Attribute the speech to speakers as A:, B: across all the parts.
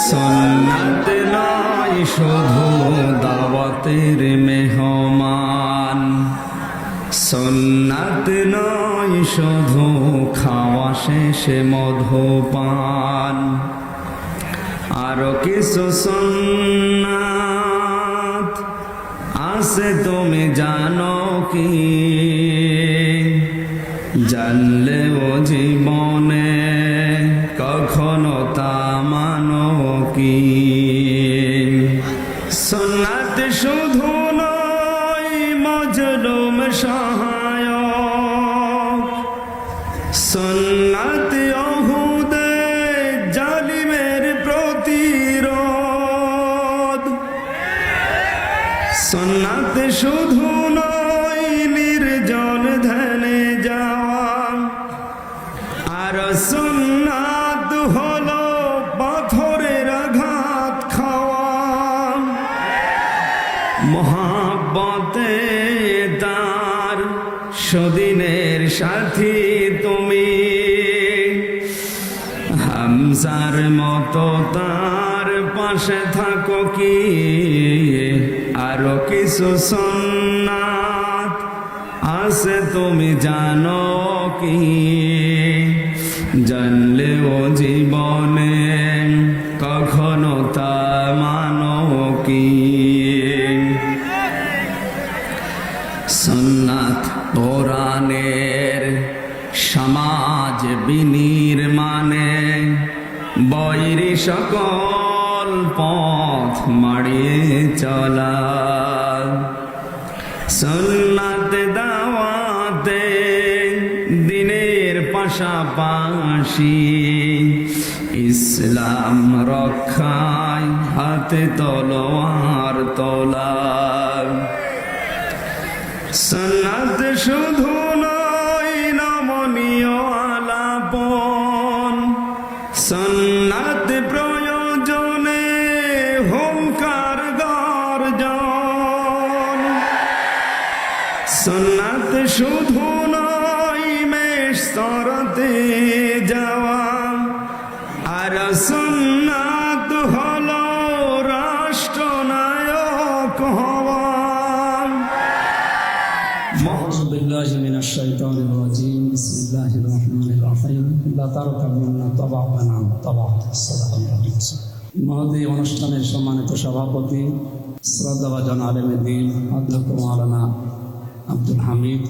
A: সুন্নাত নয় শুধু দাওয়াতের মেহমান, সুন্নাত নয় শুধু খাওয়া শেষে মধুপান, আরো কিছু সুন্নাত আছে তুমি জানো কি? জানলেও জীবনে কখনো তা মানো কি? সুন্নাত শুধু নয় মজলুম সহায়ক, সুন্নাত ওহুদে জালিমের প্রতিরোধ, সুন্নাত শুধু নয় নির্জন ধ্যানে যাওয়া, আর সুন্নাত হলো পাথরের আঘাত খাওয়া। মোহাব্বতে তার সদিনের সাথী তুমি, হামজার মতো তার পাশে থাকো কি? আরো কিছু সুন্নাত আছে তুমি জানো কি? জানলেও জীবনে কখনো তা মানো কি? সুন্নাত কোরআনের সমাজ বিনির্মাণে বৈরী সকল পথ মাড়িয়ে চলা, সুন্নাত দাওয়াতে দিনের পাশাপাশি ইসলাম রক্ষায় হাতে তলোয়ার তোলা। সুন্নাত শুধু নয় নমনীয় আলাপন, সুন্নাত প্রয়োজনে হুঙ্কার গর্জন, সুন্নাত শুধু নয় মেশতরতে যাওয়া, আর সুন্নাত হলো রাষ্ট্রনায়ক হওয়া।
B: أعوذ بالله من الشيطان الرجيم بسم الله الرحمن الرحيم لا تركبن طبعا عن طبع صدق الله العظيم। মহোদয় অনুষ্ঠানের সম্মানিত সভাপতি শ্রদ্ধাভাজন আলেমে দ্বীন অধ্যক্ষ মাওলানা আব্দুল হামিদ,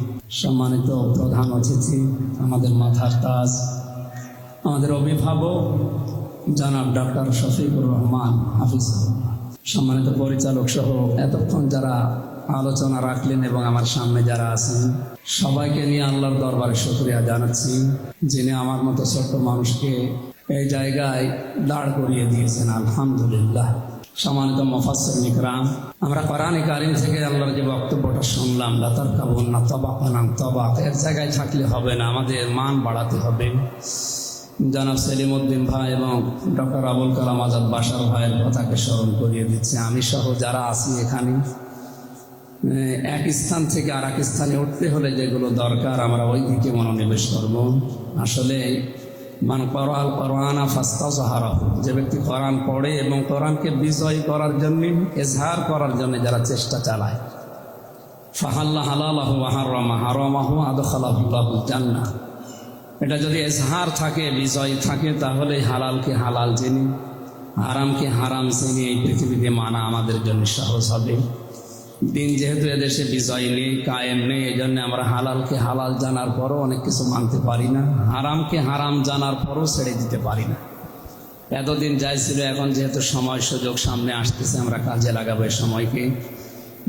B: সম্মানিত প্রধান অতিথি, আমাদের মাথার তাজ, আমাদের অভিভাবক জনাব ডক্টর শফিকুর রহমান হাফিজ, সম্মানিত পরিচালক সহ এতক্ষণ যারা আলোচনা রাখলেন এবং আমার সামনে যারা আছেন সবাইকে নিয়ে আল্লাহর দরবারে শুকরিয়া জানাচ্ছি, যিনি আমার মতো ছোট্ট মানুষকে এই জায়গায় দাঁড় করিয়ে দিয়েছেন। আলহামদুলিল্লাহ। সম্মানিত মুফাসসিরিন ইকরাম, আমরা কোরআনে কারীম থেকে আল্লাহর যে বক্তব্যটা শুনলাম, লা তারকাবুন্না তাবাকান আন তাবাক, এর জায়গায় থাকলে হবে না, আমাদের মান বাড়াতে হবে। জনাব সেলিমউদ্দিন ভাই এবং ডক্টর আবুল কালাম আজাদ বাশার ভাইয়ের কথাকে স্মরণ করিয়ে দিচ্ছে। আমি সহ যারা আছি এখানে এক স্থান থেকে আর এক স্থানে উঠতে হলে যেগুলো দরকার আমরা ওই দিকে মনোনিবেশ করব। আসলে মান ক্বারাআল কুরআনা ফাস্তাযহারাহু, যে ব্যক্তি কোরআন পড়ে এবং কোরআনকে বিজয় করার জন্য, ইজহার করার জন্য যারা চেষ্টা চালায়, ফাহাল্লা হালালাহু ওয়া হারামা হারামাহু আদখালাহুল্লাহুল জান্নাহ, এটা যদি ইজহার থাকে, বিজয় থাকে, তাহলে হালালকে হালাল জেনে হারামকে হারাম জেনে এই পৃথিবীতে মানা আমাদের জন্য সহজ হবে। দিন যেহেতু এদেশে বিজয় নেই, কায়েম নেই, এই জন্য আমরা হালালকে হালাল জানার পরও অনেক কিছু মানতে পারি না, হারামকে হারাম জানার পরও ছেড়ে দিতে পারি না। এতদিন যাই ছিল, এখন যেহেতু সময় সুযোগ সামনে আসতেছে, আমরা কাজে লাগাবো এই সময়কে।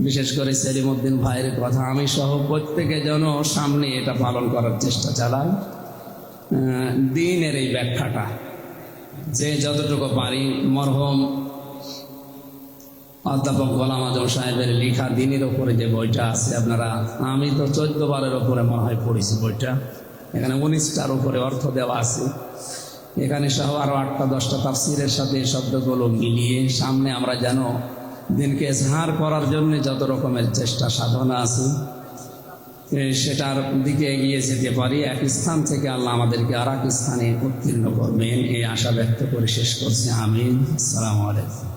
B: বিশেষ করে সেলিমউদ্দিন ভাইয়ের কথা আমি সহ প্রত্যেকে যেন সামনে এটা পালন করার চেষ্টা চালাই। দিনের এই ব্যাখ্যাটা যে যতটুকু পারি, মরহুম অধ্যাপক গোলাম আজম সাহেবের লেখা দিনের ওপরে যে বইটা আছে, আপনারা, আমি তো 14 বারের ওপরে মনে হয় পড়েছি বইটা। এখানে 19টার উপরে অর্থ দেওয়া আছে, এখানে সহ আরো 8টা 10টা তাফসীরের সাথে এই শব্দগুলো মিলিয়ে সামনে আমরা যেন দিনকে ইজহার করার জন্য যত রকমের চেষ্টা সাধনা আছে সেটার দিকে এগিয়ে যেতে পারি। এক স্থান থেকে আল্লাহ আমাদেরকে আর এক স্থানে উত্তীর্ণ করবেন এই আশা ব্যক্ত করে শেষ করছি। আমিন। আসসালামু আলাইকুম।